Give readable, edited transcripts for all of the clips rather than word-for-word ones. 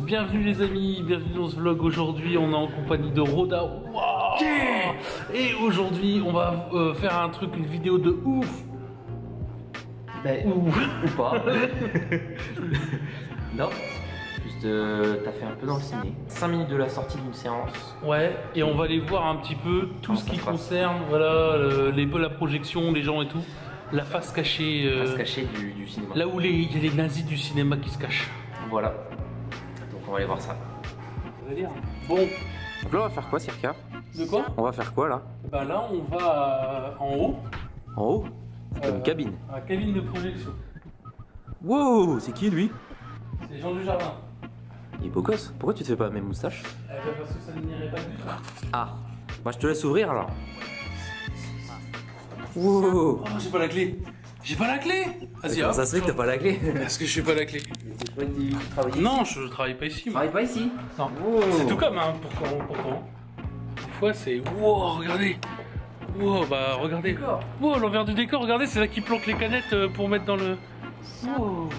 bienvenue les amis, bienvenue dans ce vlog. Aujourd'hui on est en compagnie de Roda. Wow, yeah. Et aujourd'hui on va faire un truc, une vidéo de ouf. Ben, ou pas. Non, juste t'as fait un peu dans le ciné. 5 minutes de la sortie d'une séance. Ouais, et on va aller voir un petit peu tout ce qui concerne voilà, la projection, les gens et tout. La face cachée, du cinéma. Là où il y a les nazis du cinéma qui se cachent. Voilà. Donc on va aller voir ça. Bon. Donc là on va faire quoi, Circa? De quoi? On va faire quoi là? Bah là on va en haut. En haut? C'est une cabine. La cabine de projection. Wow, c'est qui lui? C'est Jean Dujardin. Il est beau gosse. Pourquoi tu te fais pas la même moustache? Eh ben parce que ça ne m'irait pas du tout. Ah, bah je te laisse ouvrir alors. Wow. Oh, j'ai pas la clé. J'ai pas la clé. Vas-y, Comment ça se fait que t'as pas la clé? Parce que je suis pas la clé. Non, je travaille pas ici. Tu travailles pas ici? Non. Wow. C'est tout comme, hein, pourtant. Des fois, c'est... Wow, regardez. Wow, bah, regardez. Wow, l'envers du décor, regardez, c'est là qu'ils planquent les canettes pour mettre dans le... Wow.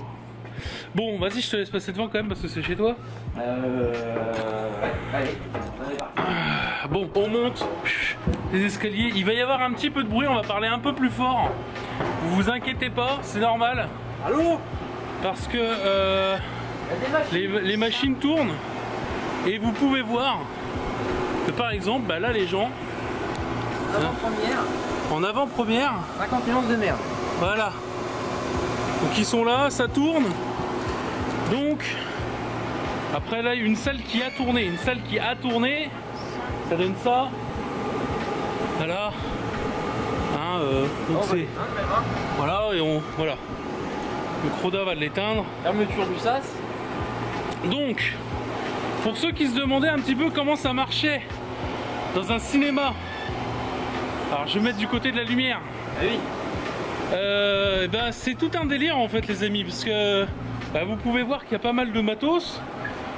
Bon, vas-y, je te laisse passer devant quand même, parce que c'est chez toi. Allez, Bon, on monte les escaliers. Il va y avoir un petit peu de bruit, on va parler un peu plus fort. Vous vous inquiétez pas, c'est normal. Allô? Parce que les machines tournent. Et vous pouvez voir que par exemple, bah là les gens... Avant-première. En avant-première. 51 de merde. Voilà. Donc ils sont là, ça tourne. Donc, après là, une salle qui a tourné. Une salle qui a tourné, ça donne ça. Voilà. Hein, donc c'est... Voilà, et on... Voilà. Le Croda va l'éteindre. Fermeture du sas. Donc, pour ceux qui se demandaient un petit peu comment ça marchait dans un cinéma. Alors, je vais mettre du côté de la lumière. Ah oui. Ben, c'est tout un délire en fait les amis, parce que bah, vous pouvez voir qu'il y a pas mal de matos.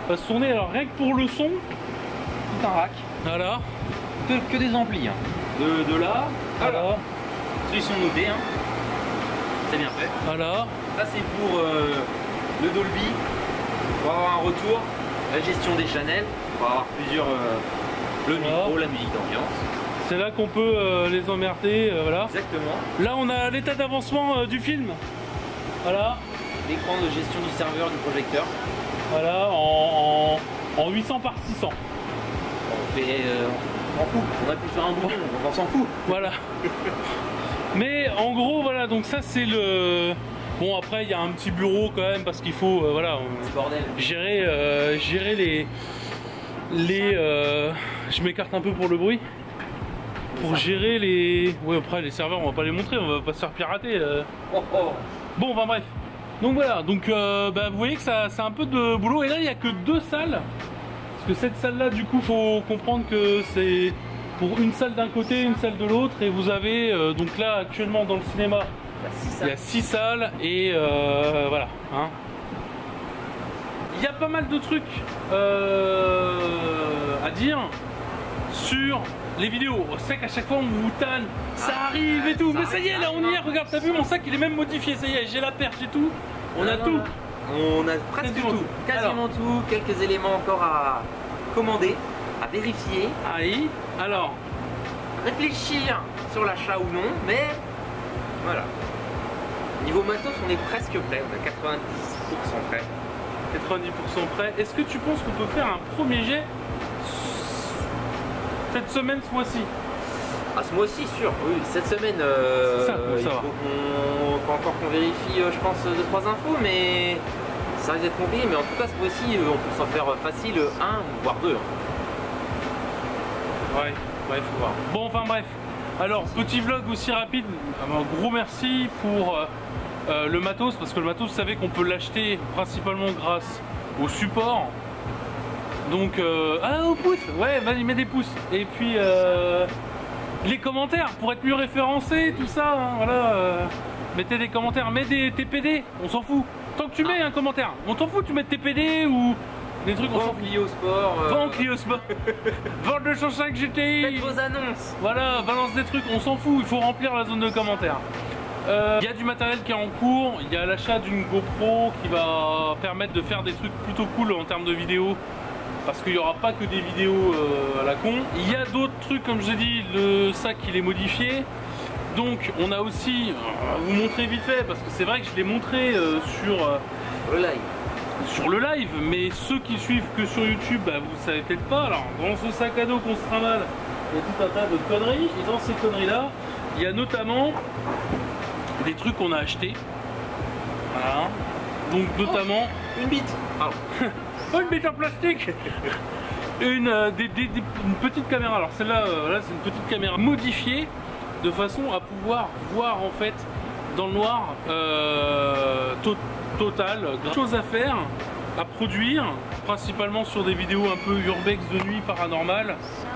Ça va se tourner, alors rien que pour le son. Tout un rack. Voilà. Que des amplis. Hein. De là. Voilà. Ils sont notés. Hein. C'est bien fait. Voilà. Ça c'est pour le Dolby. Pour avoir un retour. La gestion des channels. Pour avoir plusieurs... le micro, la musique d'ambiance. C'est là qu'on peut les emmerder, voilà. Exactement. Là on a l'état d'avancement du film. Voilà. L'écran de gestion du serveur du projecteur. Voilà, en 800 par 600. On fait... on s'en fout. On a pu faire un bouton, on s'en fout. Voilà. Mais en gros, voilà, donc ça c'est le... Bon après il y a un petit bureau quand même parce qu'il faut, voilà, bordel. Gérer les je m'écarte un peu pour le bruit. Pour gérer les... Ouais, après les serveurs on va pas les montrer, on va pas se faire pirater. Bon, enfin bref. Donc voilà, donc bah, vous voyez que ça c'est un peu de boulot. Et là il n'y a que 2 salles. Parce que cette salle là du coup faut comprendre que c'est pour une salle d'un côté, une salle de l'autre. Et vous avez donc là actuellement dans le cinéma il y a 6 salles. Et voilà hein. Il y a pas mal de trucs à dire sur les vidéos. C'est qu'à chaque fois on vous tanne, ça arrive et tout. Mais ça y est, là on y est, regarde, t'as vu mon sac, il est même modifié, ça y est, j'ai la perche et tout. On a tout. On a presque tout. Quasiment tout. Quelques éléments encore à commander, à vérifier. Aïe. Alors, réfléchir sur l'achat ou non, mais voilà. Niveau matos, on est presque prêt, on a 90% prêt. 90% prêt. Est-ce que tu penses qu'on peut faire un premier jet cette semaine, ce mois-ci? Ah, ce mois-ci, sûr, oui. Cette semaine, il faut encore qu'on vérifie, je pense, 2-3 infos, mais ça risque d'être compliqué. Mais en tout cas, ce mois-ci, on peut s'en faire facile 1 voire 2. Ouais, faut voir. Bon, enfin bref. Alors, petit vlog aussi rapide. Un gros merci pour le matos, parce que le matos, vous savez qu'on peut l'acheter principalement grâce au support. Donc, ah, au pouce, ouais, vas-y, mets des pouces. Et puis, les commentaires pour être mieux référencé, tout ça, hein, voilà. Mettez des commentaires, mets des TPD, on s'en fout. Tant que tu mets un commentaire, on t'en fout, tu mets TPD ou des trucs. Vent Clio Sport. Vent Clio Sport. Vent 205 GTI. Faites vos annonces. Voilà, balance des trucs, on s'en fout, il faut remplir la zone de commentaires. Il y a du matériel qui est en cours, il y a l'achat d'une GoPro qui va permettre de faire des trucs plutôt cool en termes de vidéos. Parce qu'il n'y aura pas que des vidéos à la con. Il y a d'autres trucs, comme je vous ai dit, le sac il est modifié. Donc on a aussi, vous montrer vite fait, parce que c'est vrai que je l'ai montré sur le live, mais ceux qui suivent que sur YouTube, bah, vous savez peut-être pas. Alors dans ce sac à dos qu'on se trimballe, il y a tout un tas de conneries, et dans ces conneries là, il y a notamment des trucs qu'on a achetés. Voilà. Donc notamment une bite. Une bite en plastique. Une petite caméra. Alors celle-là, là c'est une petite caméra modifiée de façon à pouvoir voir en fait dans le noir total. Chose à faire, à produire, principalement sur des vidéos un peu urbex de nuit paranormales.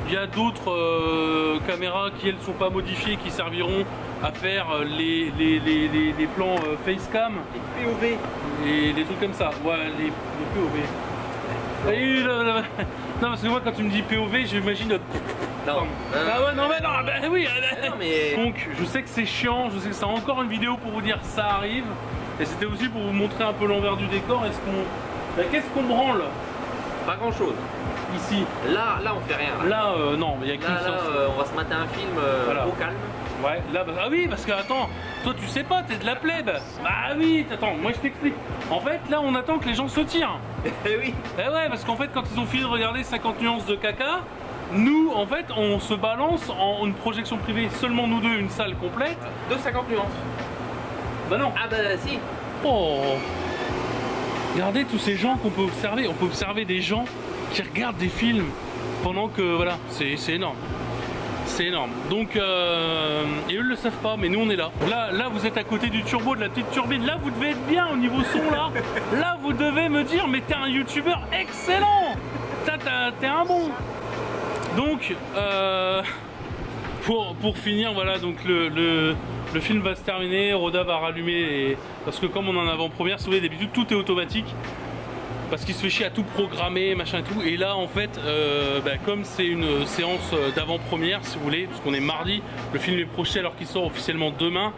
Il y a d'autres caméras qui elles sont pas modifiées, qui serviront à faire les plans facecam, les POV et les trucs comme ça. Ouais, les POV. Non, parce que moi quand tu me dis POV, j'imagine. Non. Ah ouais, non mais non, bah oui. Non, mais... Donc je sais que c'est chiant, je sais que c'est encore une vidéo pour vous dire ça arrive. Et c'était aussi pour vous montrer un peu l'envers du décor. Qu'est-ce qu'on branle? Pas grand chose. Ici. Là on fait rien. Là, non, mais il y a qu'une séance. On va se mater un film voilà. Au calme. Ouais, là, ah oui, parce que attends, toi tu sais pas, t'es de la plèbe. Bah oui, attends, moi je t'explique. En fait, là on attend que les gens se tirent. Oui. Eh ouais, parce qu'en fait, quand ils ont fini de regarder 50 nuances de caca, nous, en fait, on se balance en une projection privée, seulement nous deux, une salle complète. De 50 nuances. Bah non. Ah bah si. Oh. Regardez tous ces gens qu'on peut observer. On peut observer des gens qui regardent des films pendant que, voilà, c'est énorme. C'est énorme. Donc, et eux le savent pas, mais nous on est là. Là, vous êtes à côté du turbo, de la petite turbine. Là, vous devez être bien au niveau son, là. Là, vous devez me dire, mais t'es un youtubeur excellent. T'es un bon. Donc, pour finir, voilà, donc le film va se terminer. Roda va rallumer, parce que comme on en avant-première, vous savez, d'habitude tout est automatique. Parce qu'il se fait chier à tout programmer, machin et tout. Et là, en fait, comme c'est une séance d'avant-première, si vous voulez, parce qu'on est mardi, le film est projeté alors qu'il sort officiellement demain.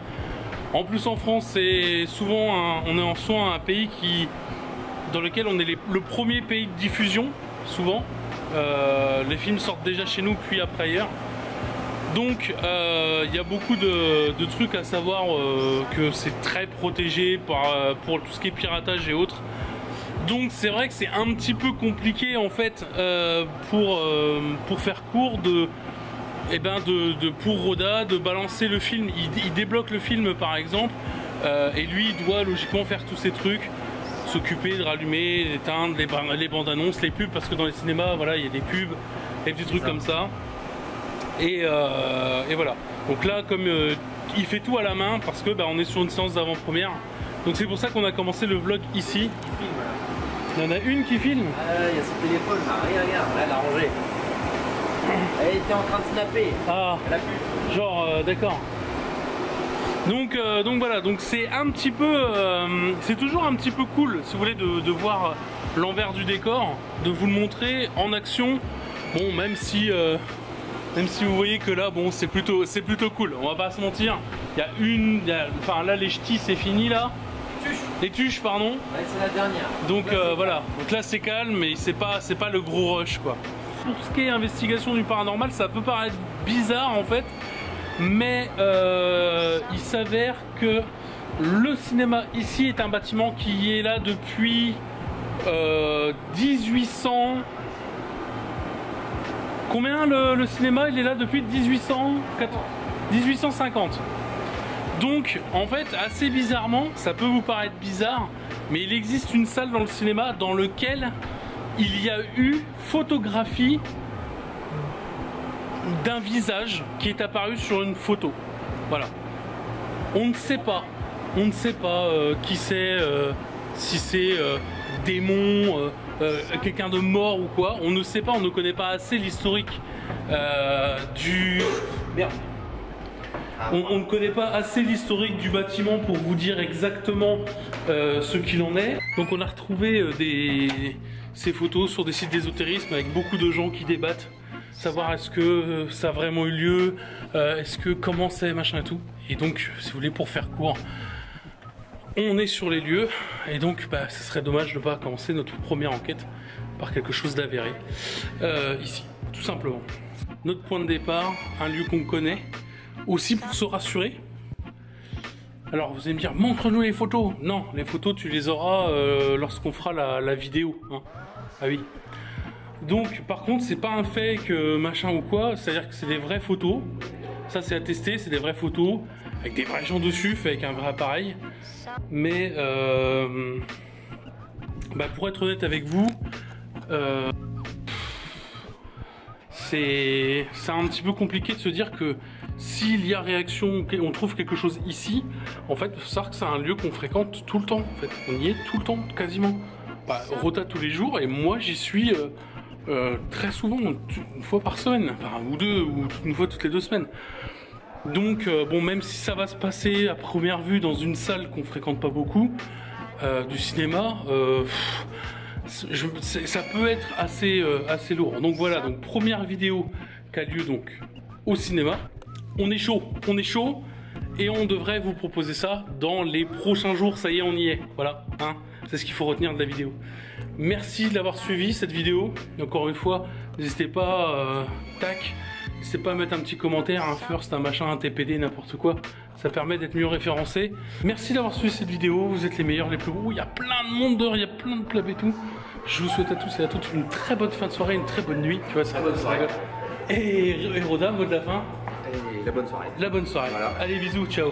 En plus, en France, c'est souvent on est en soi un pays dans lequel on est le premier pays de diffusion, souvent. Les films sortent déjà chez nous, puis après ailleurs. Donc, il y a beaucoup de trucs à savoir que c'est très protégé pour tout ce qui est piratage et autres. Donc c'est vrai que c'est un petit peu compliqué en fait pour faire court pour Roda de balancer le film. Il débloque le film par exemple et lui il doit logiquement faire tous ces trucs, s'occuper de rallumer, d'éteindre les bandes annonces, les pubs, parce que dans les cinémas voilà il y a des pubs, des petits trucs comme ça. Et voilà. Donc là comme il fait tout à la main parce que on est sur une séance d'avant-première. Donc c'est pour ça qu'on a commencé le vlog ici. Il y en a une qui filme. Il y a son téléphone là, regarde, elle a rangé. Elle était en train de snapper. Ah, elle a pu. Genre, d'accord. Donc voilà, donc c'est un petit peu, c'est toujours un petit peu cool, si vous voulez, de voir l'envers du décor, de vous le montrer en action. Bon, même si vous voyez que là, bon, c'est plutôt cool. On va pas se mentir. Enfin là, les ch'tis, c'est fini là. Les tuches, pardon. Ouais, c'est la dernière. Donc voilà. Donc là, c'est calme, mais c'est pas le gros rush quoi. Pour ce qui est investigation du paranormal, ça peut paraître bizarre en fait, mais il s'avère que le cinéma ici est un bâtiment qui est là depuis 1800. Combien le cinéma il est là depuis 1850. Donc en fait assez bizarrement, ça peut vous paraître bizarre, mais il existe une salle dans le cinéma dans laquelle il y a eu photographie d'un visage qui est apparu sur une photo. Voilà. On ne sait pas qui c'est, si c'est démon, quelqu'un de mort ou quoi. On ne sait pas, on ne connaît pas assez l'historique du... Merde. On ne connaît pas assez l'historique du bâtiment pour vous dire exactement ce qu'il en est. Donc on a retrouvé ces photos sur des sites d'ésotérisme avec beaucoup de gens qui débattent savoir est-ce que ça a vraiment eu lieu, est-ce que comment c'est, machin et tout. Et donc, si vous voulez, pour faire court, on est sur les lieux, et donc bah, ce serait dommage de ne pas commencer notre première enquête par quelque chose d'avéré, ici, tout simplement. Notre point de départ, un lieu qu'on connaît, aussi pour se rassurer. Alors vous allez me dire, montre-nous les photos. Non, les photos tu les auras lorsqu'on fera la vidéo, hein. Ah oui. Donc par contre c'est pas un fake machin ou quoi, c'est-à-dire que c'est des vraies photos. Ça c'est attesté, c'est des vraies photos, avec des vrais gens dessus, fait avec un vrai appareil. Mais bah, pour être honnête avec vous, c'est un petit peu compliqué de se dire que s'il y a réaction, on trouve quelque chose ici, en fait, il faut savoir que c'est un lieu qu'on fréquente tout le temps. En fait, on y est tout le temps, quasiment. Bah, rota tous les jours, et moi j'y suis très souvent, une fois par semaine, enfin, ou deux, ou une fois toutes les 2 semaines. Donc, bon, même si ça va se passer à première vue dans une salle qu'on fréquente pas beaucoup, du cinéma, ça peut être assez lourd. Donc voilà, donc première vidéo qui a lieu donc au cinéma. On est chaud, et on devrait vous proposer ça dans les prochains jours. Ça y est, on y est. Voilà, hein, c'est ce qu'il faut retenir de la vidéo. Merci de l'avoir suivi cette vidéo. Encore une fois, n'hésitez pas, n'hésitez pas à mettre un petit commentaire, un first, un machin, un TPD, n'importe quoi. Ça permet d'être mieux référencé. Merci d'avoir suivi cette vidéo. Vous êtes les meilleurs, les plus beaux. Il y a plein de monde dehors, il y a plein de plabs et tout. Je vous souhaite à tous et à toutes une très bonne fin de soirée, une très bonne nuit. Tu vois, ça bonne soirée. Et Roda, mot de la fin. Et la bonne soirée. La bonne soirée. Voilà. Allez, bisous, ciao.